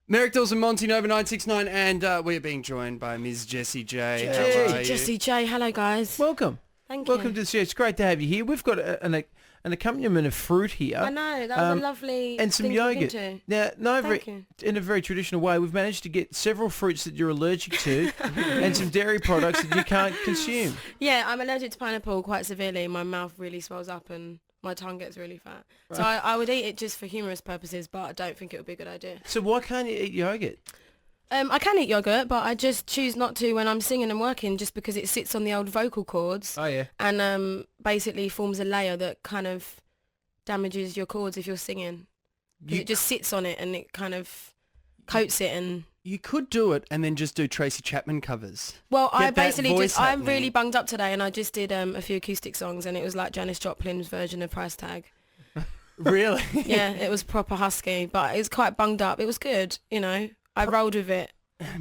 Merrick, Dools and Monty, Nova 969, and we're being joined by Ms. Jessie J. How are you? Jessie J. Hello, guys. Welcome. Thank you. Welcome to the show. It's great to have you here. We've got an accompaniment of fruit here. I know, that was a lovely and some thing to look yogurt. into. Now, Thank you. in a very traditional way, we've managed to get several fruits that you're allergic to and some dairy products that you can't consume. Yeah, I'm allergic to pineapple quite severely. My mouth really swells up and my tongue gets really fat. So I would eat it just for humorous purposes, but I don't think it would be a good idea. So why can't you eat yogurt? I can eat yogurt, but I just choose not to when I'm singing and working, just because it sits on the old vocal cords. Oh, yeah. And basically forms a layer that kind of damages your cords if you're singing. 'Cause it just sits on it and it kind of coats it and... You could do it and then just do Tracy Chapman covers. Well, I Get that basically voice I'm happening. really bunged up today, and I just did a few acoustic songs, and it was like Janis Joplin's version of Price Tag. Really? Yeah, it was proper husky, but it was quite bunged up. It was good, you know. I rolled with it.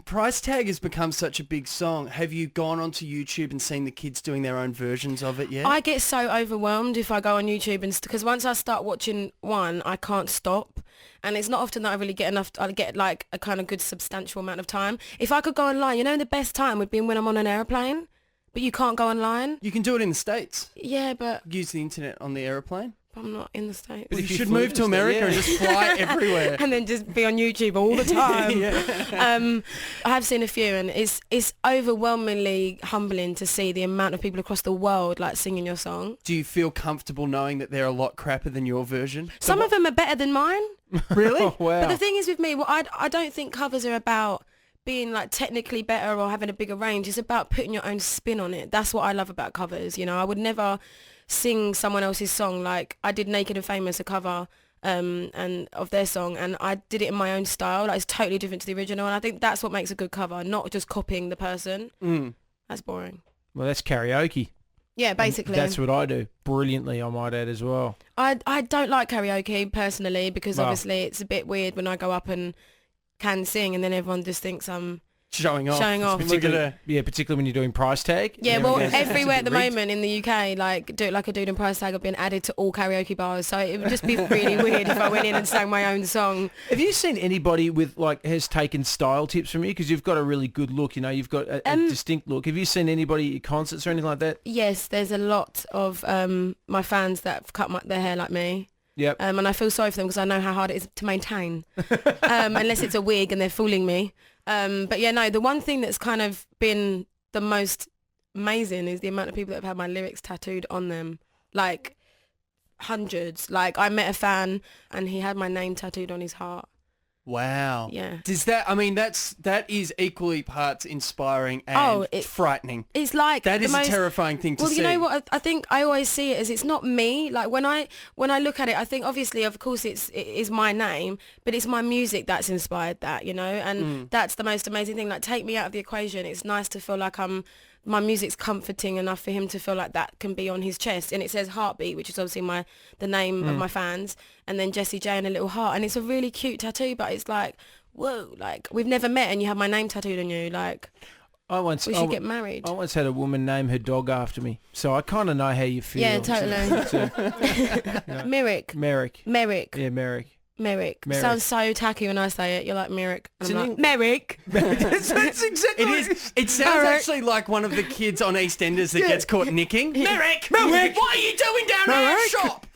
Price Tag has become such a big song. Have you gone onto YouTube and seen the kids doing their own versions of it yet? I get so overwhelmed if I go on YouTube, and because once I start watching one, I can't stop. And it's not often that I really get enough. I get like a kind of good substantial amount of time. If I could go online, you know, the best time would be when I'm on an aeroplane, but you can't go online. You can do it in the States. Yeah, but Use the internet on the aeroplane. I'm not in the States. Well, you if you should flew move to to the America States, and just fly everywhere. And then just be on YouTube all the time. I have seen a few, and it's overwhelmingly humbling to see the amount of people across the world like singing your song. Do you feel comfortable knowing that they're a lot crappier than your version? Some of them are better than mine. Really? Oh, wow. But the thing is with me, well, I don't think covers are about being like technically better or having a bigger range. It's about putting your own spin on it. That's what I love about covers. You know, I would never sing someone else's song. Like I did Naked and Famous, a cover and of their song, and I did it in my own style. Like, it's totally different to the original, and I think that's what makes a good cover, not just copying the person. That's boring. Well, that's karaoke. Yeah, basically. That's what I do brilliantly, I might add as well. I don't like karaoke personally, because Well, obviously it's a bit weird when I go up and can sing and then everyone just thinks I'm Showing off. Showing off. Look at her. Yeah, particularly when you're doing price tag. Yeah, And well, everyone goes, everywhere at the "Rigged." moment in the UK, like Do It Like a Dude and Price Tag have been added to all karaoke bars, so it would just be really weird if I went in and sang my own song. Have you seen anybody with has taken style tips from you? Because you've got a really good look, you know, you've got a distinct look. Have you seen anybody at concerts or anything like that? Yes, there's a lot of my fans that have cut their hair like me. Yep. And I feel sorry for them because I know how hard it is to maintain, unless it's a wig and they're fooling me. But yeah, no, the one thing that's kind of been the most amazing is the amount of people that have had my lyrics tattooed on them. Like hundreds. Like I met a fan and he had my name tattooed on his heart. Wow. Yeah. Does that? I mean, that is equally parts inspiring and frightening. It's like That the is most, a terrifying thing to see. Well, you know what? I think I always see it as it's not me. Like when I look at it, I think obviously, of course, it is my name, but it's my music that's inspired that, you know, and that's the most amazing thing. Like take me out of the equation. It's nice to feel like my music's comforting enough for him to feel like that can be on his chest. And it says Heartbeat, which is obviously the name of my fans, and then Jessie J and a little heart. And it's a really cute tattoo, but it's like, whoa, like we've never met and you have my name tattooed on you. Like we should get married. I once had a woman name her dog after me, so I kind of know how you feel. Yeah, totally. Merrick. Merrick. Yeah, Merrick. Merrick. Merrick. Sounds so tacky when I say it. You're like Merrick. And I'm like, Merrick. That's exactly It is. It sounds Merrick. actually like one of the kids on EastEnders that gets caught nicking. Merrick! Merrick! What are you doing down our shop?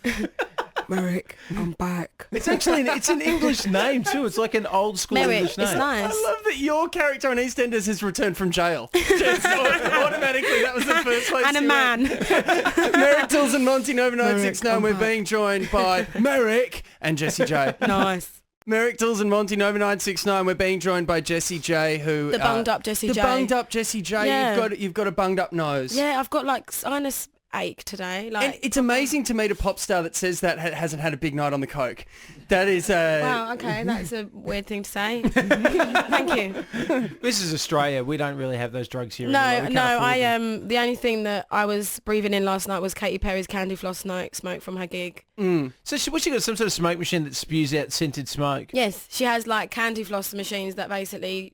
Merrick, I'm back. It's actually it's an English name too. It's like an old school Merrick, English name. it's nice. I love that your character on EastEnders has returned from jail. Just automatically, that was the first place. And a you man. went. Merrick, Dools and Monty, Nova 969. I'm We're back. being joined by Merrick and Jessie J. Nice. Merrick, Dools and Monty, Nova 969. We're being joined by Jessie J, who The bunged up Jessie J. The bunged up Jessie J. Yeah. You've got a bunged up nose. Yeah, I've got like sinus ache today. Like, And it's amazing to meet a pop star that says that hasn't had a big night on the coke. That is wow, okay, that's a weird thing to say. Thank you. This is Australia. We don't really have those drugs here. No, anymore. We no, can't afford them. the only thing that I was breathing in last night was Katy Perry's candy floss smoke from her gig. So what's she got? Some sort of smoke machine that spews out scented smoke. Yes, she has like candy floss machines that basically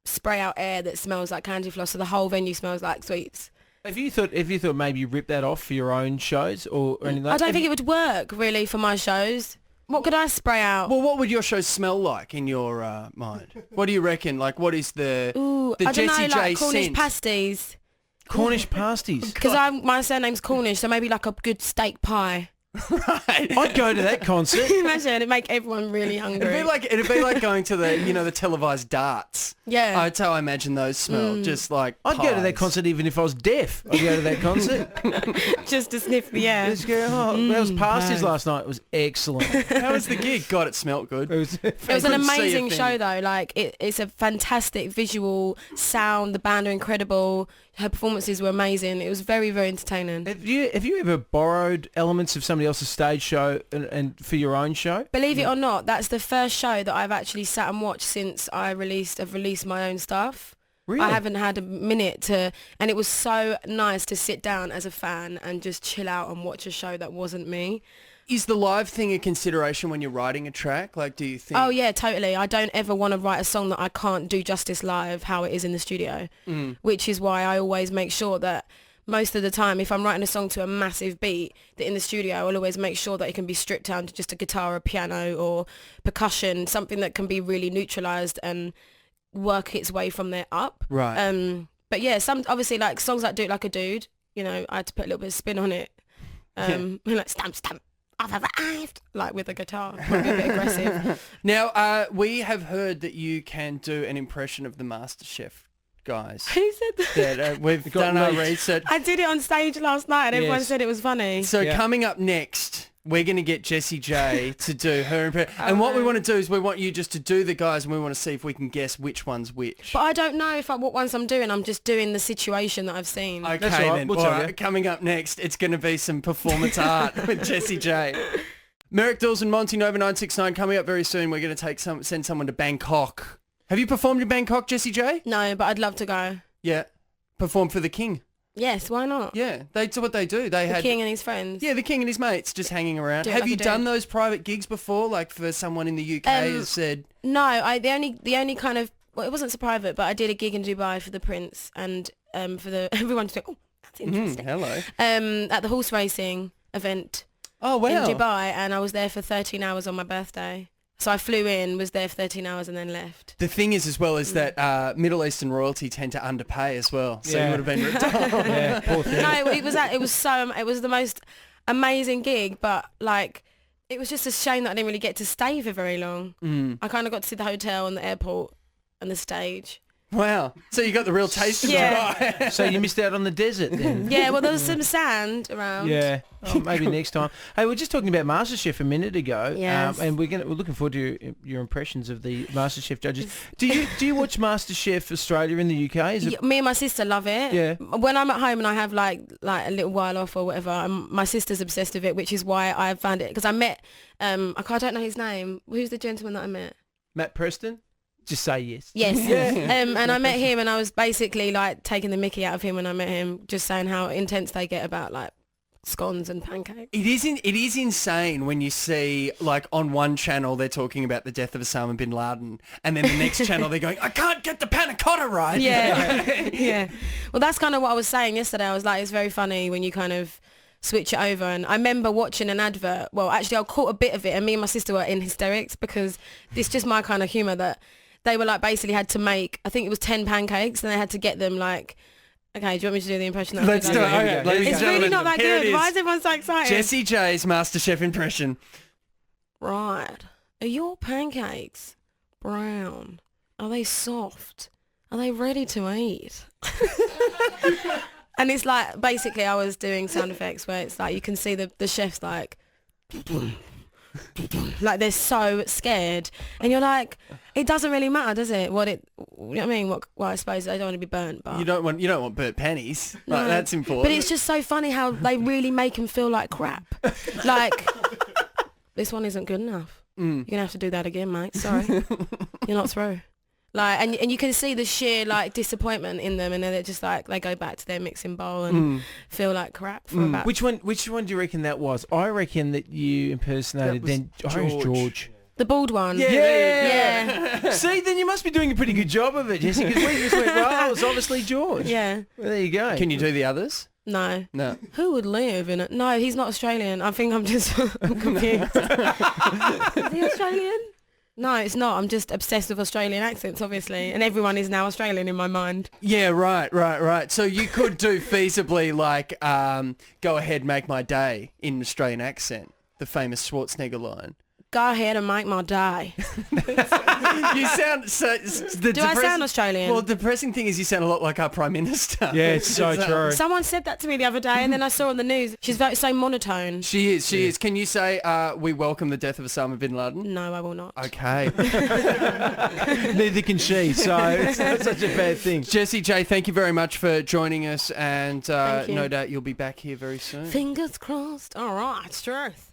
spray out air that smells like candy floss, so the whole venue smells like sweets. Have you thought maybe you rip that off for your own shows or anything like I that? don't think it would work really for my shows. What could I spray out? Well, what would your show smell like in your mind? What do you reckon? Like, what is the I don't Jessie know, J like Cornish scent? pasties. Cornish pasties. Because my surname's Cornish, so maybe like a good steak pie. Right. I'd go to that concert. Imagine it'd make everyone really hungry. It'd be like going to the televised darts. Yeah. That's how I imagine those smell. Just like I'd go to that pies. concert even if I was deaf. I'd go to that concert. Just to sniff the air. Just go, that was pasties pies. last night. It was excellent. How was the gig? God, it smelt good. It was It was an couldn't see a amazing thing. show though. Like it's a fantastic visual sound. The band are incredible. Her performances were amazing. It was very, very entertaining. Have you ever borrowed elements of somebody else's stage show and for your own show? Believe it or not, that's the first show that I've actually sat and watched since I've released my own stuff. Really? I haven't had a minute to, and it was so nice to sit down as a fan and just chill out and watch a show that wasn't me. Is the live thing a consideration when you're writing a track? Like, do you think? Oh yeah, totally. I don't ever want to write a song that I can't do justice live how it is in the studio, which is why I always make sure that most of the time, if I'm writing a song to a massive beat, that in the studio I'll always make sure that it can be stripped down to just a guitar or a piano or percussion, something that can be really neutralized and work its way from there up. Right. But yeah, obviously like songs like Do It Like a Dude, you know, I had to put a little bit of spin on it. Like stamp, stamp. I've arrived, like with a guitar, might be a bit aggressive. Now, we have heard that you can do an impression of the Masterchef guys. Who said that? That we've done our research. I did it on stage last night and everyone Yes. said it was funny. So Yeah. coming up next, we're going to get Jessie J to do her impression. And what we want to do is we want you just to do the guys and we want to see if we can guess which one's which. But I don't know what ones I'm doing. I'm just doing the situation that I've seen. Okay, That's all right, then. we'll All tell right, you. coming up next, it's going to be some performance art with Jessie J. Merrick, Dools and Monty, Nova 969 coming up very soon. We're going to send someone to Bangkok. Have you performed in Bangkok, Jessie J? No, but I'd love to go. Yeah. Perform for the king. Yes, why not? Yeah, that's what they do. They The had king and his friends. Yeah, the king and his mates just hanging around. Do it Have like you a dude. done those private gigs before? Like for someone in the UK has said, No, the only kind of, well, it wasn't so private, but I did a gig in Dubai for the Prince and for the everyone just went, oh, that's interesting. hello. At the horse racing event Oh, wow. in Dubai, and I was there for 13 hours on my birthday. So I flew in, was there for 13 hours, and then left. The thing is, as well, is that Middle Eastern royalty tend to underpay as well. So you Yeah. would have been ripped off. Yeah, poor thing. No, it was the most amazing gig, but like it was just a shame that I didn't really get to stay for very long. I kind of got to see the hotel and the airport and the stage. Wow. So you got the real taste of Yeah. Dubai. So you missed out on the desert then? Yeah, well, there was some sand around. Yeah. Oh, maybe next time. Hey, we were just talking about MasterChef a minute ago. Yes. And we're looking forward to your impressions of the MasterChef judges. Do you watch MasterChef Australia in the UK? Is it, Yeah, me and my sister love it. Yeah. When I'm at home and I have like a little while off or whatever, my sister's obsessed with it, which is why I found it. Because I met, I don't know his name. Who's the gentleman that I met? Matt Preston? Just say yes. Yes. And I met him and I was basically like taking the mickey out of him when I met him, just saying how intense they get about like scones and pancakes. It is insane when you see, like, on one channel they're talking about the death of Osama bin Laden, and then the next channel they're going, I can't get the panna cotta right. Yeah. Yeah. Well, that's kind of what I was saying yesterday. I was like, it's very funny when you kind of switch it over. And I remember watching an advert. Well, actually, I caught a bit of it, and me and my sister were in hysterics because it's just my kind of humour that they were like basically had to make, I think it was 10 pancakes, and they had to get them like, okay, do you want me to do the impression? That Let's I do did? it. Okay, ladies and It's really gentlemen, not that here it good. is. Why is everyone so excited? Jessie J's MasterChef impression. Right. Are your pancakes brown? Are they soft? Are they ready to eat? And it's like, basically I was doing sound effects where it's like you can see the chefs like they're so scared, and you're like, it doesn't really matter, does it? You know what I mean? Well, I suppose they don't want to be burnt, but You don't want burnt panties. No. Like, that's important. But it's just so funny how they really make him feel like crap. Like, this one isn't good enough. You're gonna have to do that again, mate. Sorry, you're not through. Like, and you can see the sheer like disappointment in them, and then they're just like they go back to their mixing bowl and feel like crap for about. Which one do you reckon that was? I reckon that you impersonated That was then George. George. The bald one. Yeah. See, then you must be doing a pretty good job of it, Jessie, because we just went, well, it's obviously George. Yeah. Well, there you go. Can you do the others? No. No. Who would live in it? No, he's not Australian. I think I'm just I'm confused. Is he Australian? No, it's not. I'm just obsessed with Australian accents, obviously, and everyone is now Australian in my mind. Yeah, right. So you could do feasibly like go ahead, make my day in an Australian accent, the famous Schwarzenegger line. Go ahead and make my day. You sound so... Do I sound Australian? Well, the depressing thing is you sound a lot like our Prime Minister. Yeah, it's so true. Someone said that to me the other day, and then I saw on the news, she's so monotone. She is. Can you say, we welcome the death of Osama bin Laden? No, I will not. Okay. Neither can she, so it's not such a bad thing. Jessie J, thank you very much for joining us, and Thank you. no doubt you'll be back here very soon. Fingers crossed. All right, truth.